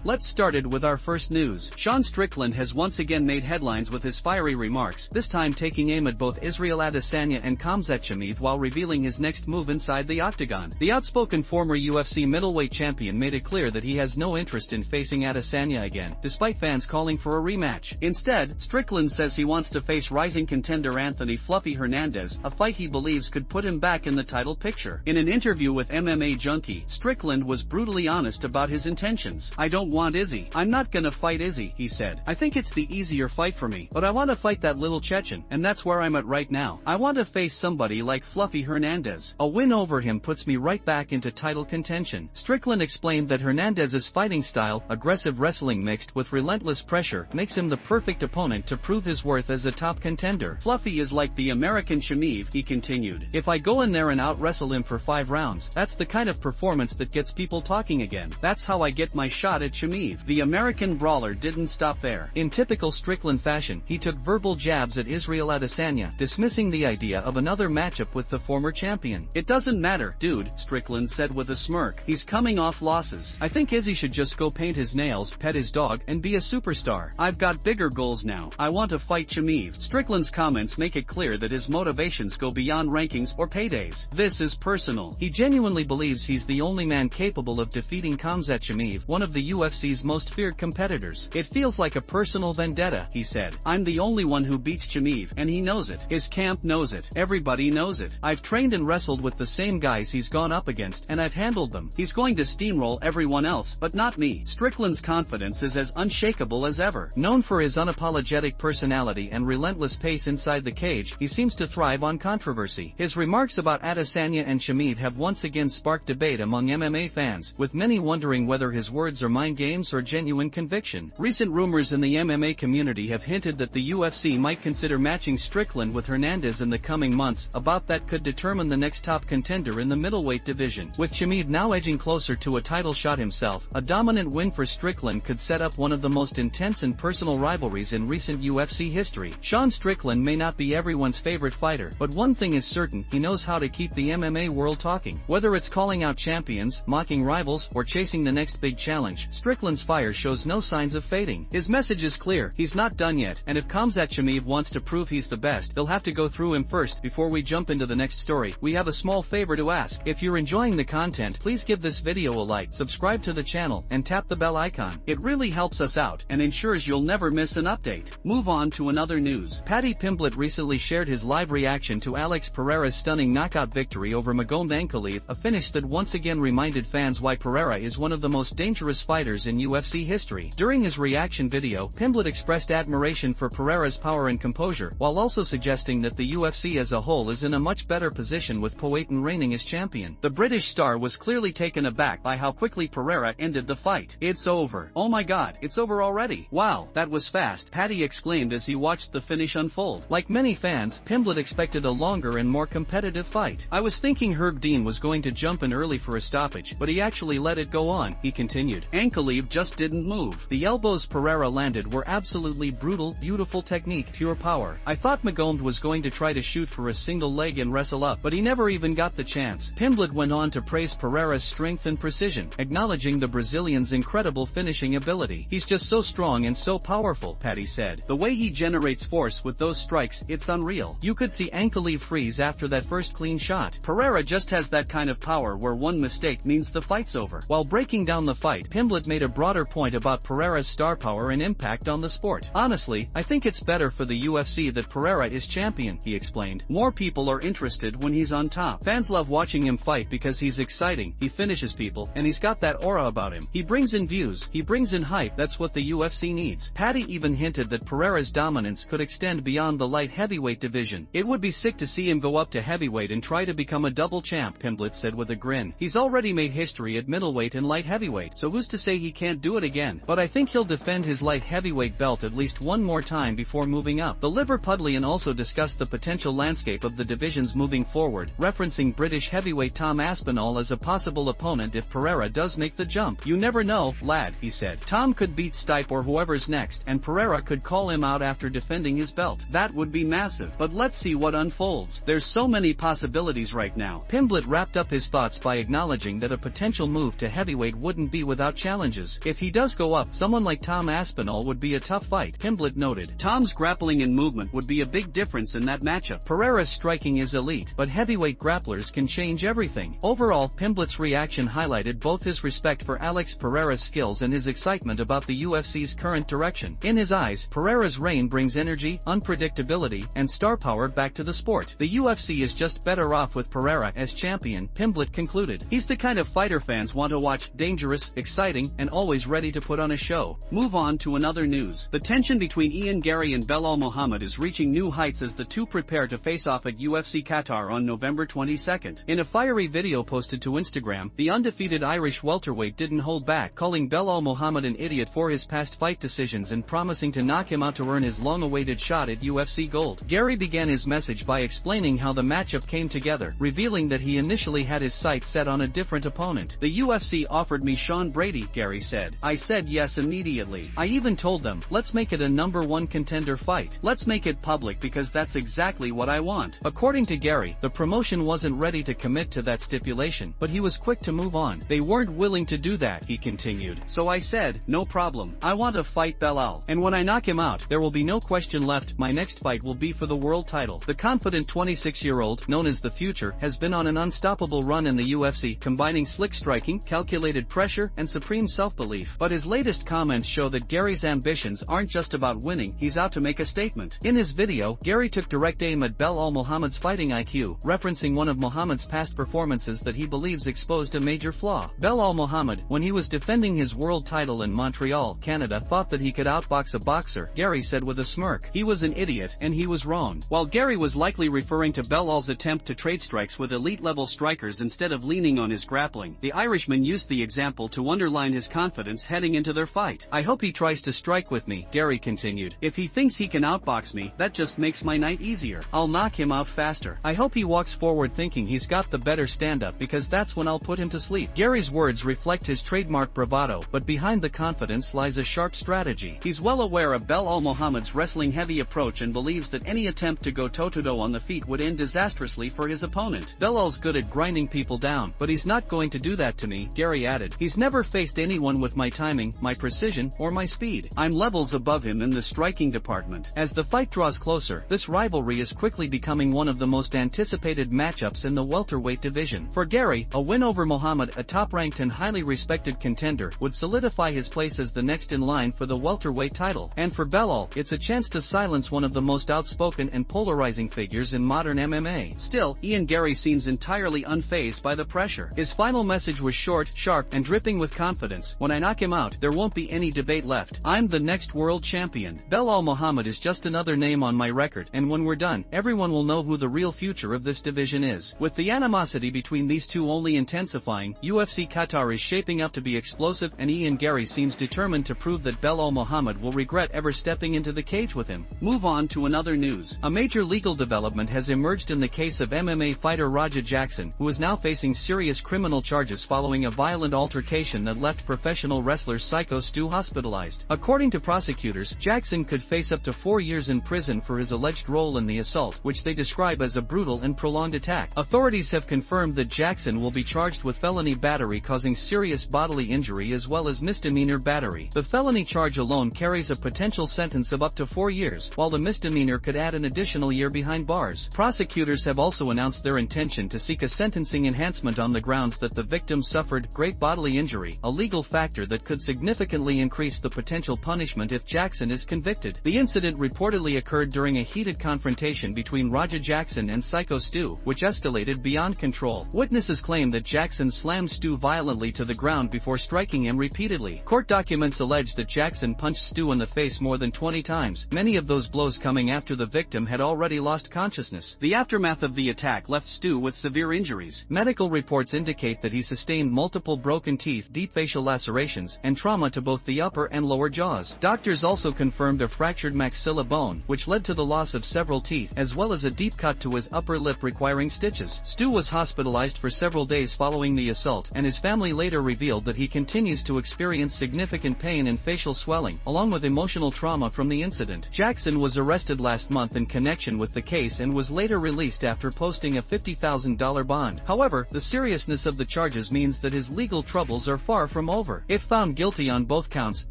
Let's start it with our first news. Sean Strickland has once again made headlines with his fiery remarks, this time taking aim at both Israel Adesanya and Khamzat Chimaev while revealing his next move inside the octagon. The outspoken former UFC middleweight champion made it clear that he has no interest in facing Adesanya again, despite fans calling for a rematch. Instead, Strickland says he wants to face rising contender Anthony "Fluffy" Hernandez, a fight he believes could put him back in the title picture. In an interview with MMA Junkie, Strickland was brutally honest about his intentions. "I don't want Izzy. I'm not gonna fight Izzy," he said. "I think it's the easier fight for me, but I want to fight that little Chechen, and that's where I'm at right now. I want to face somebody like Fluffy Hernandez. A win over him puts me right back into title contention." Strickland explained that Hernandez's fighting style, aggressive wrestling mixed with relentless pressure, makes him the perfect opponent to prove his worth as a top contender. "Fluffy is like the American Chimaev," he continued. "If I go in there and out-wrestle him for 5 rounds, that's the kind of performance that gets people talking again. That's how I get my shot at Chimaev." The American brawler didn't stop there. In typical Strickland fashion, he took verbal jabs at Israel Adesanya, dismissing the idea of another matchup with the former champion. "It doesn't matter, dude," Strickland said with a smirk. "He's coming off losses. I think Izzy should just go paint his nails, pet his dog, and be a superstar. I've got bigger goals now. I want to fight Chimaev." Strickland's comments make it clear that his motivations go beyond rankings or paydays. This is personal. He genuinely believes he's the only man capable of defeating Khamzat Chimaev, one of the UFC's most feared competitors. "It feels like a personal vendetta," he said. "I'm the only one who beats Chimaev, and he knows it. His camp knows it. Everybody knows it. I've trained and wrestled with the same guys he's gone up against, and I've handled them. He's going to steamroll everyone else, but not me." Strickland's confidence is as unshakable as ever. Known for his unapologetic personality and relentless pace inside the cage, he seems to thrive on controversy. His remarks about Adesanya and Chimaev have once again sparked debate among MMA fans, with many wondering whether his words are mind games or genuine conviction. Recent rumors in the MMA community have hinted that the UFC might consider matching Strickland with Hernandez in the coming months, a bout that could determine the next top contender in the middleweight division. With Chimaev now edging closer to a title shot himself, a dominant win for Strickland could set up one of the most intense and personal rivalries in recent UFC history. Sean Strickland may not be everyone's favorite fighter, but one thing is certain, he knows how to keep the MMA world talking. Whether it's calling out champions, mocking rivals, or chasing the next big challenge, Strickland's fire shows no signs of fading. His message is clear, he's not done yet, and if Khamzat Chimaev wants to prove he's the best, they'll have to go through him first. Before we jump into the next story, we have a small favor to ask. If you're enjoying the content, please give this video a like, subscribe to the channel, and tap the bell icon. It really helps us out, and ensures you'll never miss an update. Move on to another news. Paddy Pimblett recently shared his live reaction to Alex Pereira's stunning knockout victory over Magomed Ankalaev, a finish that once again reminded fans why Pereira is one of the most dangerous fighters in UFC history. During his reaction video, Pimblett expressed admiration for Pereira's power and composure, while also suggesting that the UFC as a whole is in a much better position with Poatan reigning as champion. The British star was clearly taken aback by how quickly Pereira ended the fight. "It's over. Oh my god, it's over already. Wow, that was fast," Paddy exclaimed as he watched the finish unfold. Like many fans, Pimblett expected a longer and more competitive fight. "I was thinking Herb Dean was going to jump in early for a stoppage, but he actually let it go on," he continued. "Ankalaev just didn't move. The elbows Pereira landed were absolutely brutal, beautiful technique, pure power. I thought Magomed was going to try to shoot for a single leg and wrestle up, but he never even got the chance." Pimblett went on to praise Pereira's strength and precision, acknowledging the Brazilian's incredible finishing ability. "He's just so strong and so powerful," Paddy said. "The way he generates force with those strikes, it's unreal. You could see Ankalaev freeze after that first clean shot. Pereira just has that kind of power where one mistake means the fight's over." While breaking down the fight, Pimblett made a broader point about Pereira's star power and impact on the sport. "Honestly, I think it's better for the UFC that Pereira is champion," he explained. "More people are interested when he's on top. Fans love watching him fight because he's exciting, he finishes people, and he's got that aura about him. He brings in views, he brings in hype, that's what the UFC needs." Paddy even hinted that Pereira's dominance could extend beyond the light heavyweight division. "It would be sick to see him go up to heavyweight and try to become a double champ," Pimblett said with a grin. "He's already made history at middleweight and light heavyweight, so who's to say he can't do it again? But I think he'll defend his light heavyweight belt at least one more time before moving up." The Liverpudlian also discussed the potential landscape of the divisions moving forward, referencing British heavyweight Tom Aspinall as a possible opponent if Pereira does make the jump. "You never know, lad," he said. "Tom could beat Stipe or whoever's next, and Pereira could call him out after defending his belt. That would be massive, but let's see what unfolds. There's so many possibilities right now." Pimblett wrapped up his thoughts by acknowledging that a potential move to heavyweight wouldn't be without challenges. challenges. If he does go up, someone like Tom Aspinall would be a tough fight, Pimblett noted. Tom's grappling and movement would be a big difference in that matchup. Pereira's striking is elite, but heavyweight grapplers can change everything. Overall, Pimblett's reaction highlighted both his respect for Alex Pereira's skills and his excitement about the UFC's current direction. In his eyes, Pereira's reign brings energy, unpredictability, and star power back to the sport. The UFC is just better off with Pereira as champion, Pimblett concluded. He's the kind of fighter fans want to watch, dangerous, exciting, and always ready to put on a show. Move on to another news. The tension between Ian Gary and Belal Muhammad is reaching new heights as the two prepare to face off at UFC Qatar on November 22nd. In a fiery video posted to Instagram, the undefeated Irish welterweight didn't hold back, calling Belal Muhammad an idiot for his past fight decisions and promising to knock him out to earn his long-awaited shot at UFC Gold. Gary began his message by explaining how the matchup came together, revealing that he initially had his sights set on a different opponent. The UFC offered me Sean Brady, Gary said. I said yes immediately. I even told them, let's make it a #1 contender fight. Let's make it public because that's exactly what I want. According to Gary, the promotion wasn't ready to commit to that stipulation, but he was quick to move on. They weren't willing to do that, he continued. So I said, no problem. I want to fight Belal. And when I knock him out, there will be no question left. My next fight will be for the world title. The confident 26-year-old, known as the Future, has been on an unstoppable run in the UFC, combining slick striking, calculated pressure, and supreme self-belief. But his latest comments show that Gary's ambitions aren't just about winning, he's out to make a statement. In his video, Gary took direct aim at Belal Muhammad's fighting IQ, referencing one of Muhammad's past performances that he believes exposed a major flaw. Belal Muhammad, when he was defending his world title in Montreal, Canada, thought that he could outbox a boxer, Gary said with a smirk. He was an idiot, and he was wrong. While Gary was likely referring to Belal's attempt to trade strikes with elite-level strikers instead of leaning on his grappling, the Irishman used the example to underline his confidence heading into their fight. I hope he tries to strike with me, Gary continued. If he thinks he can outbox me, that just makes my night easier. I'll knock him out faster. I hope he walks forward thinking he's got the better stand-up because that's when I'll put him to sleep. Gary's words reflect his trademark bravado, but behind the confidence lies a sharp strategy. He's well aware of Belal Muhammad's wrestling-heavy approach and believes that any attempt to go toe-to-toe on the feet would end disastrously for his opponent. Belal's good at grinding people down, but he's not going to do that to me, Gary added. He's never faced anyone with my timing, my precision, or my speed. I'm levels above him in the striking department. As the fight draws closer, this rivalry is quickly becoming one of the most anticipated matchups in the welterweight division. For Gary, a win over Muhammad, a top-ranked and highly respected contender, would solidify his place as the next in line for the welterweight title. And for Belal, it's a chance to silence one of the most outspoken and polarizing figures in modern MMA. Still, Ian Gary seems entirely unfazed by the pressure. His final message was short, sharp, and dripping with confidence. When I knock him out, there won't be any debate left. I'm the next world champion. Belal Muhammad is just another name on my record, and when we're done, everyone will know who the real future of this division is. With the animosity between these two only intensifying, UFC Qatar is shaping up to be explosive, and Ian Gary seems determined to prove that Belal Muhammad will regret ever stepping into the cage with him. Move on to another news. A major legal development has emerged in the case of MMA fighter Raja Jackson, who is now facing serious criminal charges following a violent altercation that left professional wrestler Psycho Stu hospitalized. According to prosecutors, Jackson could face up to 4 years in prison for his alleged role in the assault, which they describe as a brutal and prolonged attack. Authorities have confirmed that Jackson will be charged with felony battery causing serious bodily injury as well as misdemeanor battery. The felony charge alone carries a potential sentence of up to 4 years, while the misdemeanor could add an additional year behind bars. Prosecutors have also announced their intention to seek a sentencing enhancement on the grounds that the victim suffered great bodily injury, a legal factor that could significantly increase the potential punishment if Jackson is convicted. The incident reportedly occurred during a heated confrontation between Raja Jackson and Psycho Stu, which escalated beyond control. Witnesses claim that Jackson slammed Stu violently to the ground before striking him repeatedly. Court documents allege that Jackson punched Stu in the face more than 20 times, many of those blows coming after the victim had already lost consciousness. The aftermath of the attack left Stu with severe injuries. Medical reports indicate that he sustained multiple broken teeth, deep facial lacerations, and trauma to both the upper and lower jaws. Doctors also confirmed a fractured maxilla bone, which led to the loss of several teeth, as well as a deep cut to his upper lip requiring stitches. Stu was hospitalized for several days following the assault, and his family later revealed that he continues to experience significant pain and facial swelling, along with emotional trauma from the incident. Jackson was arrested last month in connection with the case and was later released after posting a $50,000 bond. However, the seriousness of the charges means that his legal troubles are far from over. over. If found guilty on both counts,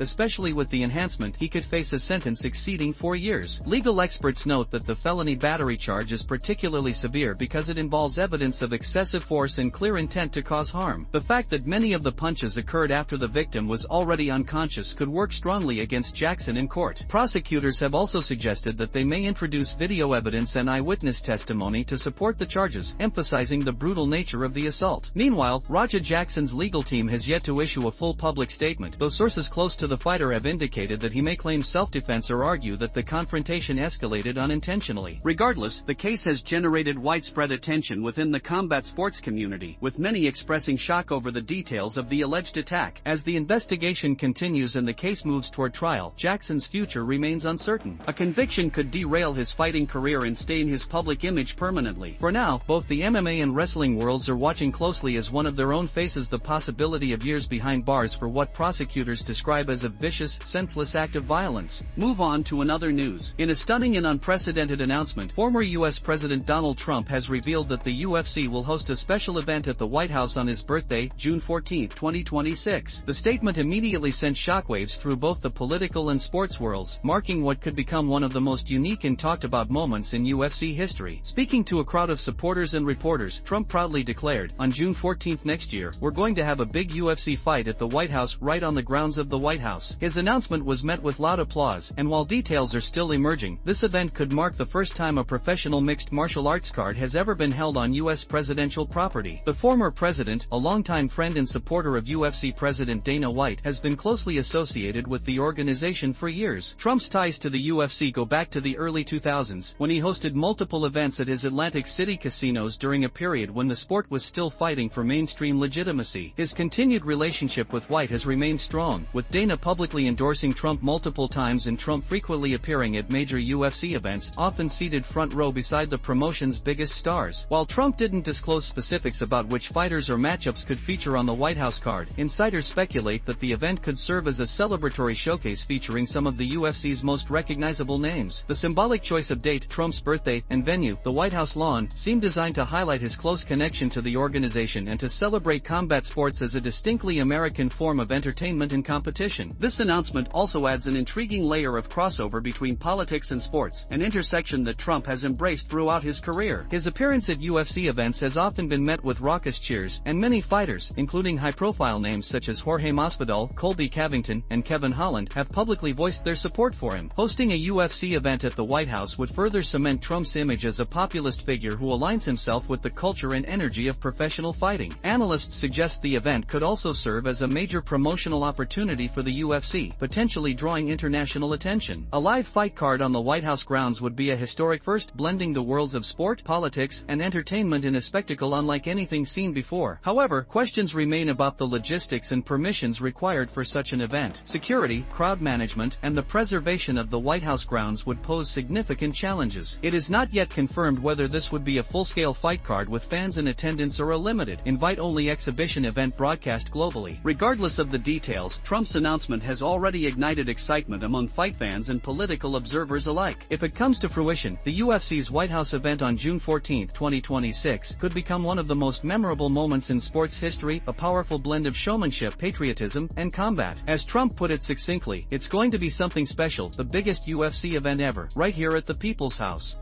especially with the enhancement, he could face a sentence exceeding 4 years. Legal experts note that the felony battery charge is particularly severe because it involves evidence of excessive force and clear intent to cause harm. The fact that many of the punches occurred after the victim was already unconscious could work strongly against Jackson in court. Prosecutors have also suggested that they may introduce video evidence and eyewitness testimony to support the charges, emphasizing the brutal nature of the assault. Meanwhile, Raja Jackson's legal team has yet to issue a full public statement, though sources close to the fighter have indicated that he may claim self-defense or argue that the confrontation escalated unintentionally. Regardless, the case has generated widespread attention within the combat sports community, with many expressing shock over the details of the alleged attack. As the investigation continues and the case moves toward trial, Jackson's future remains uncertain. A conviction could derail his fighting career and stain his public image permanently. For now, both the MMA and wrestling worlds are watching closely as one of their own faces the possibility of years behind bars for what prosecutors describe as a vicious, senseless act of violence. Move on to another news. In a stunning and unprecedented announcement, former U.S. President Donald Trump has revealed that the UFC will host a special event at the White House on his birthday, June 14, 2026. The statement immediately sent shockwaves through both the political and sports worlds, marking what could become one of the most unique and talked about moments in UFC history. Speaking to a crowd of supporters and reporters, Trump proudly declared, "On June 14 next year, we're going to have a big UFC fight at the White House right on the grounds of the White House." His announcement was met with loud applause, and while details are still emerging, this event could mark the first time a professional mixed martial arts card has ever been held on U.S. presidential property. The former president, a longtime friend and supporter of UFC President Dana White, has been closely associated with the organization for years. Trump's ties to the UFC go back to the early 2000s, when he hosted multiple events at his Atlantic City casinos during a period when the sport was still fighting for mainstream legitimacy. His continued relationship with White has remained strong, with Dana publicly endorsing Trump multiple times and Trump frequently appearing at major UFC events, often seated front row beside the promotion's biggest stars. While Trump didn't disclose specifics about which fighters or matchups could feature on the White House card, insiders speculate that the event could serve as a celebratory showcase featuring some of the UFC's most recognizable names. The symbolic choice of date, Trump's birthday, and venue, the White House lawn, seem designed to highlight his close connection to the organization and to celebrate combat sports as a distinctly American form of entertainment and competition. This announcement also adds an intriguing layer of crossover between politics and sports, an intersection that Trump has embraced throughout his career. His appearance at UFC events has often been met with raucous cheers, and many fighters, including high-profile names such as Jorge Masvidal, Colby Covington, and Kevin Holland, have publicly voiced their support for him. Hosting a UFC event at the White House would further cement Trump's image as a populist figure who aligns himself with the culture and energy of professional fighting. Analysts suggest the event could also serve as a major promotional opportunity for the UFC, potentially drawing international attention. A live fight card on the White House grounds would be a historic first, blending the worlds of sport, politics, and entertainment in a spectacle unlike anything seen before. However, questions remain about the logistics and permissions required for such an event. Security, crowd management, and the preservation of the White House grounds would pose significant challenges. It is not yet confirmed whether this would be a full-scale fight card with fans in attendance or a limited, invite-only exhibition event broadcast globally. Regardless of the details, Trump's announcement has already ignited excitement among fight fans and political observers alike. If it comes to fruition, the UFC's White House event on June 14, 2026, could become one of the most memorable moments in sports history, a powerful blend of showmanship, patriotism, and combat. As Trump put it succinctly, "It's going to be something special, the biggest UFC event ever, right here at the People's House."